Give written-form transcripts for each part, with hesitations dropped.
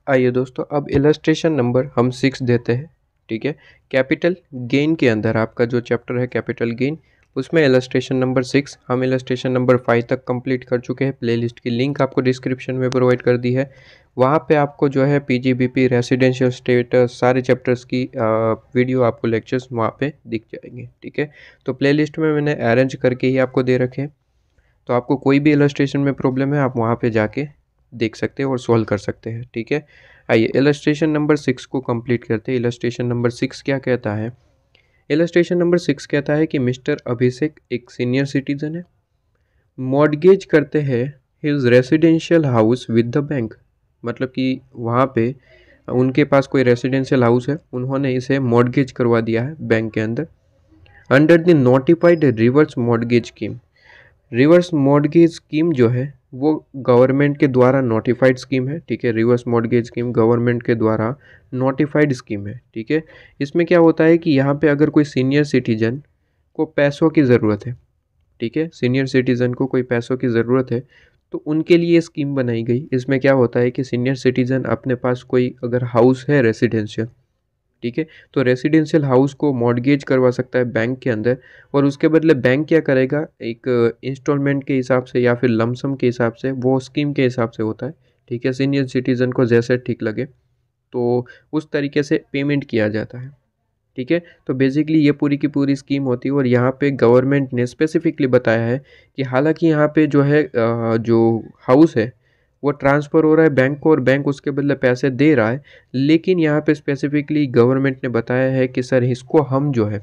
आइए दोस्तों, अब इलस्ट्रेशन नंबर हम 6 देते हैं। ठीक है, कैपिटल गेन के अंदर आपका जो चैप्टर है कैपिटल गेन, उसमें इलस्ट्रेशन नंबर 6, हम इलस्ट्रेशन नंबर 5 तक कंप्लीट कर चुके हैं। प्लेलिस्ट की लिंक आपको डिस्क्रिप्शन में प्रोवाइड कर दी है। वहाँ पे आपको जो है पीजीबीपी रेसिडेंशियल स्टेटस सारे चैप्टर्स की वीडियो, आपको लेक्चर्स वहाँ पे दिख जाएंगे। ठीक है, तो प्लेलिस्ट में मैंने अरेंज करके ही आपको दे रखे हैं, तो आपको कोई भी इलस्ट्रेशन में प्रॉब्लम है आप वहाँ पे जाके देख सकते हैं और सॉल्व कर सकते हैं। ठीक है, आइए इलस्ट्रेशन नंबर 6 को कंप्लीट करते हैं। इलस्ट्रेशन नंबर 6 क्या कहता है? इलस्ट्रेशन नंबर 6 कहता है कि मिस्टर अभिषेक एक सीनियर सिटीजन है, मॉर्गेज करते हैं his residential house with the bank. मतलब कि वहाँ पे उनके पास कोई रेसिडेंशियल हाउस है, उन्होंने इसे मॉर्गेज करवा दिया है बैंक के अंदर, under the notified reverse mortgage scheme. Reverse mortgage scheme जो है वो गवर्नमेंट के द्वारा नोटिफाइड स्कीम है। ठीक है, रिवर्स मॉर्गेज स्कीम गवर्नमेंट के द्वारा नोटिफाइड स्कीम है। ठीक है, इसमें क्या होता है कि यहाँ पे अगर कोई सीनियर सिटीजन को पैसों की ज़रूरत है, ठीक है, सीनियर सिटीजन को कोई पैसों की ज़रूरत है, तो उनके लिए स्कीम बनाई गई। इसमें क्या होता है कि सीनियर सिटीजन अपने पास कोई अगर हाउस है रेसिडेंशियल, ठीक है, तो रेसिडेंशियल हाउस को मॉर्गेज करवा सकता है बैंक के अंदर, और उसके बदले बैंक क्या करेगा, एक इंस्टॉलमेंट के हिसाब से या फिर लमसम के हिसाब से, वो स्कीम के हिसाब से होता है। ठीक है, सीनियर सिटीजन को जैसे ठीक लगे तो उस तरीके से पेमेंट किया जाता है। ठीक है, तो बेसिकली ये पूरी की पूरी स्कीम होती है, और यहाँ पे गवर्नमेंट ने स्पेसिफिकली बताया है कि हालांकि यहाँ पे जो है जो हाउस है वो ट्रांसफ़र हो रहा है बैंक को और बैंक उसके बदले पैसे दे रहा है, लेकिन यहाँ पे स्पेसिफिकली गवर्नमेंट ने बताया है कि सर इसको हम जो है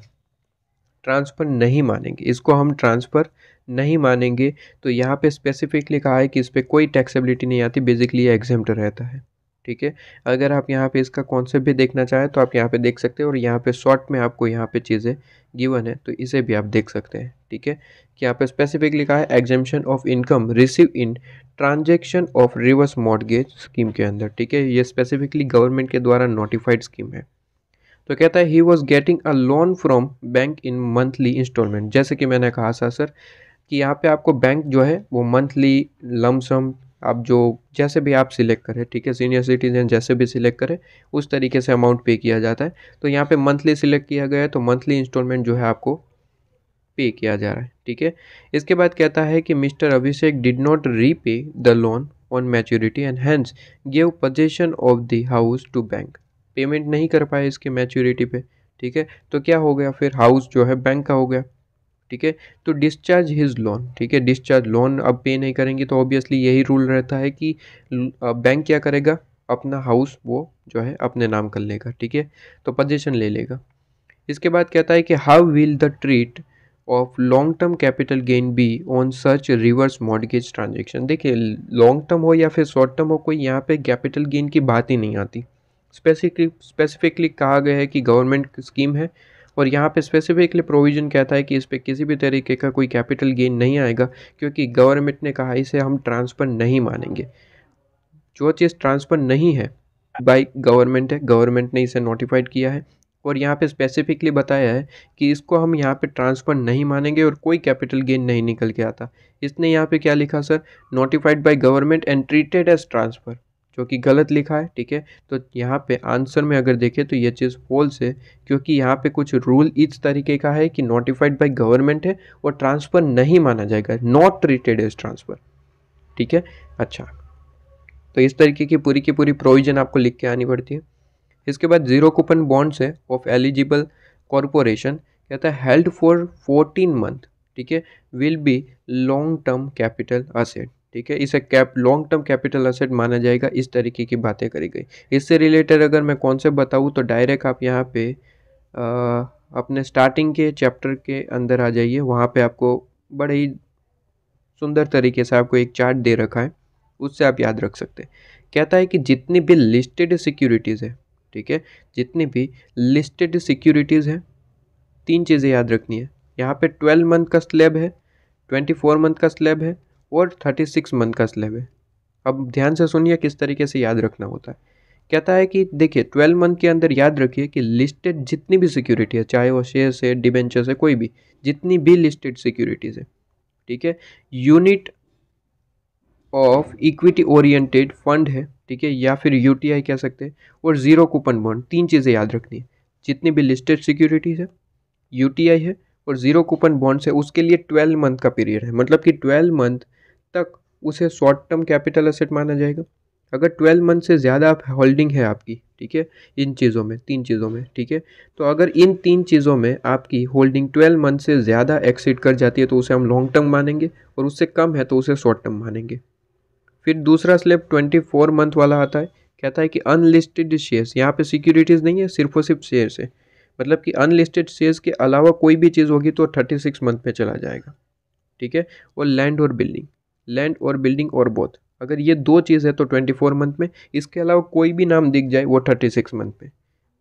ट्रांसफ़र नहीं मानेंगे, इसको हम ट्रांसफ़र नहीं मानेंगे। तो यहाँ पे स्पेसिफिकली कहा है कि इस पर कोई टैक्सेबिलिटी नहीं आती, बेसिकली ये एग्जेम्प्ट रहता है। ठीक है, अगर आप यहाँ पे इसका कॉन्सेप्ट भी देखना चाहें तो आप यहाँ पे देख सकते हैं, और यहाँ पे शॉर्ट में आपको यहाँ पे चीज़ें गिवन है तो इसे भी आप देख सकते हैं। ठीक है, कि यहाँ पे स्पेसिफिकली कहा है exemption of income receive in transaction of reverse mortgage scheme के अंदर। ठीक है, ये स्पेसिफिकली गवर्नमेंट के द्वारा नोटिफाइड स्कीम है। तो कहता है he was getting a loan from bank in monthly instalment. जैसे कि मैंने कहा था सर कि यहाँ पे आपको बैंक जो है वो मंथली लमसम, आप जो जैसे भी आप सिलेक्ट करें, ठीक है, सीनियर सिटीजन जैसे भी सिलेक्ट करें उस तरीके से अमाउंट पे किया जाता है। तो यहाँ पे मंथली सिलेक्ट किया गया है, तो मंथली इंस्टॉलमेंट जो है आपको पे किया जा रहा है। ठीक है, इसके बाद कहता है कि mister Abhishek did not repay the loan on maturity and hence give possession of the house to bank. Payment नहीं कर पाए इसके मैच्योरिटी पे। ठीक है, तो क्या हो गया, फिर हाउस जो है बैंक का हो गया। ठीक है, तो डिस्चार्ज हिज लोन। ठीक है, डिस्चार्ज लोन अब पे नहीं करेंगे तो ऑब्वियसली यही रूल रहता है कि बैंक क्या करेगा, अपना हाउस वो जो है अपने नाम कर लेगा। ठीक है, तो पोजीशन ले लेगा। इसके बाद कहता है कि how will the treat of long term capital gain be on such reverse mortgage transaction. देखिए, लॉन्ग टर्म हो या फिर शॉर्ट टर्म हो, कोई यहाँ पे कैपिटल गेन की बात ही नहीं आती। स्पेसिफिकली कहा गया है कि गवर्नमेंट स्कीम है, और यहाँ पे स्पेसिफिकली प्रोविज़न कहता है कि इस पे किसी भी तरीके का कोई कैपिटल गेन नहीं आएगा, क्योंकि गवर्नमेंट ने कहा इसे हम ट्रांसफ़र नहीं मानेंगे। जो चीज़ ट्रांसफ़र नहीं है बाय गवर्नमेंट है, गवर्नमेंट ने इसे नोटिफाइड किया है, और यहाँ पे स्पेसिफिकली बताया है कि इसको हम यहाँ पे ट्रांसफ़र नहीं मानेंगे और कोई कैपिटल गेन नहीं निकल के आता। इसने यहाँ पे क्या लिखा sir, notified by government and treated as transfer, जो कि गलत लिखा है। ठीक है, तो यहाँ पे आंसर में अगर देखें तो ये चीज़ फॉल्स है, क्योंकि यहाँ पे कुछ रूल इस तरीके का है कि नोटिफाइड बाय गवर्नमेंट है और ट्रांसफ़र नहीं माना जाएगा, नॉट ट्रीटेड एज ट्रांसफ़र। ठीक है, अच्छा, तो इस तरीके की पूरी प्रोविजन आपको लिख के आनी पड़ती है। इसके बाद जीरो कूपन बॉन्ड्स है ऑफ एलिजिबल कॉरपोरेशन, कहता है हेल्ड फॉर 14 मंथ। ठीक है, will be long term capital asset. ठीक है, इसे लॉन्ग टर्म कैपिटल असेट माना जाएगा, इस तरीके की बातें करी गई। इससे रिलेटेड अगर मैं कॉन्सेप्ट बताऊँ तो डायरेक्ट आप यहाँ पे अपने स्टार्टिंग के चैप्टर के अंदर आ जाइए, वहाँ पे आपको बड़े ही सुंदर तरीके से आपको एक चार्ट दे रखा है, उससे आप याद रख सकते हैं। कहता है कि जितनी भी लिस्टेड सिक्योरिटीज़ है, ठीक है, जितनी भी लिस्टेड सिक्योरिटीज़ हैं, तीन चीज़ें याद रखनी है। यहाँ पे 12 मंथ का स्लैब है, 24 मंथ का स्लैब है, और 36 मंथ का स्लैब है। अब ध्यान से सुनिए किस तरीके से याद रखना होता है। कहता है कि देखिए 12 मंथ के अंदर याद रखिए कि लिस्टेड जितनी भी सिक्योरिटी है, चाहे वो शेयर्स है, डिबेंचर्स है, कोई भी, जितनी भी लिस्टेड सिक्योरिटीज़ है, ठीक है, unit of equity oriented fund है, ठीक है, या फिर यूटीआई कह सकते हैं, और ज़ीरो कूपन बॉन्ड। तीन चीज़ें याद रखनी है, जितनी भी लिस्टेड सिक्योरिटीज़ है, यूटीआई है और ज़ीरो कूपन बॉन्ड्स है, उसके लिए 12 मंथ का पीरियड है, मतलब कि 12 मंथ तक उसे शॉर्ट टर्म कैपिटल एसेट माना जाएगा। अगर 12 मंथ से ज़्यादा आप होल्डिंग है आपकी, ठीक है, इन चीज़ों में, तीन चीज़ों में, ठीक है, तो अगर इन तीन चीज़ों में आपकी होल्डिंग 12 मंथ से ज़्यादा एक्सीड कर जाती है तो उसे हम लॉन्ग टर्म मानेंगे, और उससे कम है तो उसे शॉर्ट टर्म मानेंगे। फिर दूसरा स्लैब 24 मंथ वाला आता है, कहता है कि अनलिस्टेड शेयर्स, यहाँ पे सिक्योरिटीज़ नहीं है, सिर्फ और सिर्फ शेयर्स है, मतलब कि अनलिस्टेड शेयर्स के अलावा कोई भी चीज़ होगी तो 36 मंथ में चला जाएगा, ठीक है। और लैंड और बिल्डिंग, लैंड और बिल्डिंग और बोथ, अगर ये दो चीज़ है तो 24 मंथ में, इसके अलावा कोई भी नाम दिख जाए वो 36 मंथ में,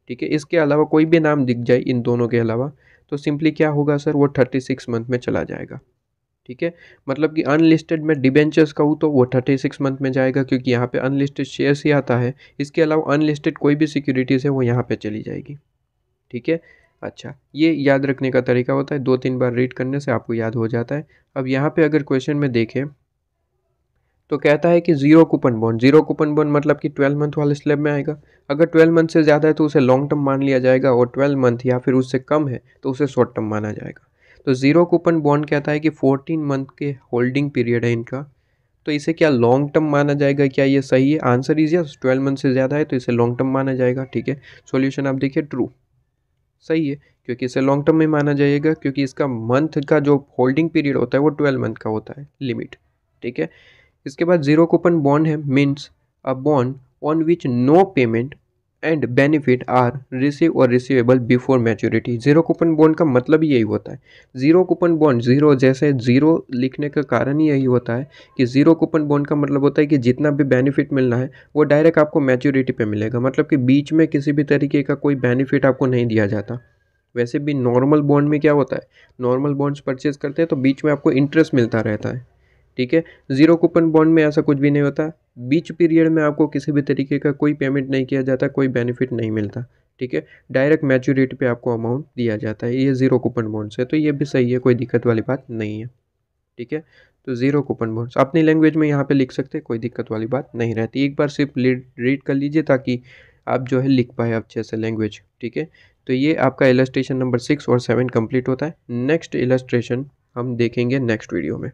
ठीक है। इसके अलावा कोई भी नाम दिख जाए इन दोनों के अलावा तो सिंपली क्या होगा सर, वो 36 मंथ में चला जाएगा, ठीक है। मतलब कि अनलिस्टेड में डिबेंचर्स कहूँ तो वो 36 मंथ में जाएगा, क्योंकि यहाँ पे अनलिस्टेड शेयर्स ही आता है, इसके अलावा अनलिस्टेड कोई भी सिक्योरिटीज़ है वो यहाँ पे चली जाएगी, ठीक है। अच्छा, ये याद रखने का तरीका होता है, 2-3 बार रीड करने से आपको याद हो जाता है। अब यहाँ पे अगर क्वेश्चन में देखें तो कहता है कि zero coupon bond, zero coupon bond मतलब कि 12 मंथ वाले स्लैब में आएगा। अगर 12 मंथ से ज़्यादा है तो उसे लॉन्ग टर्म मान लिया जाएगा, और 12 मंथ या फिर उससे कम है तो उसे शॉर्ट टर्म माना जाएगा। तो ज़ीरो कूपन बॉन्ड कहता है कि 14 मंथ के होल्डिंग पीरियड है इनका, तो इसे क्या लॉन्ग टर्म माना जाएगा, क्या ये सही है? आंसर इज यस, 12 मंथ से ज़्यादा है तो इसे लॉन्ग टर्म माना जाएगा, ठीक है। सॉल्यूशन आप देखिए ट्रू, सही है, क्योंकि इसे लॉन्ग टर्म में माना जाएगा, क्योंकि इसका मंथ का जो होल्डिंग पीरियड होता है वो 12 मंथ का होता है, लिमिट, ठीक है। इसके बाद ज़ीरो कूपन बॉन्ड है, means a bond on which no payment and benefit are receive और receivable before maturity. Zero coupon bond का मतलब ही यही होता है। जीरो कूपन बॉन्ड, जीरो जैसे जीरो लिखने का कारण ही यही होता है कि जीरो कूपन बॉन्ड का मतलब होता है कि जितना भी बेनिफिट मिलना है वो डायरेक्ट आपको मैच्योरिटी पे मिलेगा, मतलब कि बीच में किसी भी तरीके का कोई बेनिफिट आपको नहीं दिया जाता। वैसे भी नॉर्मल बॉन्ड में क्या होता है, नॉर्मल बॉन्ड्स परचेज करते हैं तो बीच में आपको इंटरेस्ट मिलता रहता है, ठीक है। जीरो कूपन बॉन्ड में ऐसा कुछ भी नहीं होता, बीच पीरियड में आपको किसी भी तरीके का कोई पेमेंट नहीं किया जाता, कोई बेनिफिट नहीं मिलता, ठीक है। डायरेक्ट मैच्योरिटी पे आपको अमाउंट दिया जाता है, ये जीरो कूपन बॉन्ड्स है, तो ये भी सही है, कोई दिक्कत वाली बात नहीं है, ठीक है। तो जीरो कूपन बॉन्ड्स अपनी लैंग्वेज में यहाँ पे लिख सकते हैं, कोई दिक्कत वाली बात नहीं रहती। एक बार सिर्फ रीड कर लीजिए ताकि आप जो है लिख पाए अच्छे से लैंग्वेज, ठीक है। तो ये आपका इलस्ट्रेशन नंबर 6 और 7 कंप्लीट होता है। नेक्स्ट इलस्ट्रेशन हम देखेंगे नेक्स्ट वीडियो में।